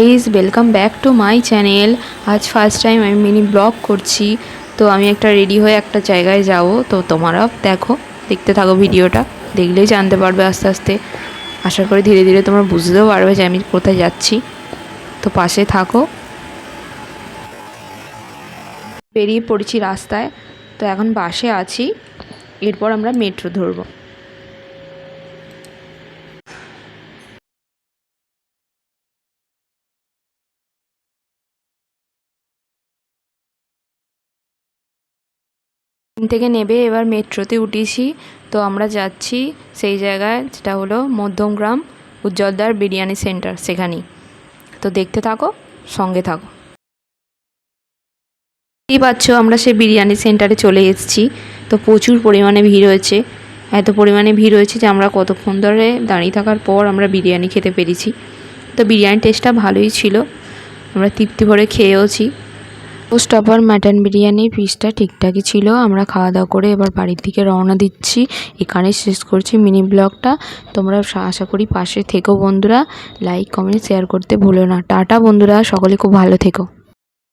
Guys, welcome back to my channel. আজ first time আমি mini blog করছি। তো আমি একটা রেডি হয়ে একটা জায়গায় যাব, তো তোমরাও দেখতে থাকো ভিডিওটা, দেখলেই জানতে পারবে আস্তে আস্তে। আশা করি ধীরে ধীরে তোমরা বুঝতেও পারবে যে আমি কোথায় যাচ্ছি, তো পাশে থাকো। বেরিয়ে পড়েছি রাস্তায়, তো এখন বাসে আছি, এরপর আমরা মেট্রো ধরবো। থেকে নেবে এবার মেট্রোতে উঠেছি। তো আমরা যাচ্ছি সেই জায়গায়, যেটা হলো মধ্যমগ্রাম উজ্জ্বলদার বিরিয়ানি সেন্টার, সেখানেই। তো দেখতে থাকো, সঙ্গে থাকো। দেখতেই পাচ্ছ আমরা সেই বিরিয়ানি সেন্টারে চলে এসেছি। তো প্রচুর পরিমাণে ভিড় হয়েছে, এত পরিমাণে ভিড় হয়েছে যে আমরা কতক্ষণ ধরে দাঁড়িয়ে থাকার পর আমরা বিরিয়ানি খেতে পেরেছি। তো বিরিয়ানির টেস্টটা ভালোই ছিল, আমরা তৃপ্তি ভরে খেয়েওছি। মোস্ট অফ আর মাটন বিরিয়ানি পিসটা ঠিকঠাকই ছিল। আমরা খাওয়া দাওয়া করে এবার বাড়ির দিকে রওনা দিচ্ছি। এখানেই শেষ করছি মিনি ব্লগটা। তোমরা আশা করি পাশে থেকো বন্ধুরা, লাইক কমেন্ট শেয়ার করতে ভুলো না। টাটা বন্ধুরা, সকলে খুব ভালো থেকো।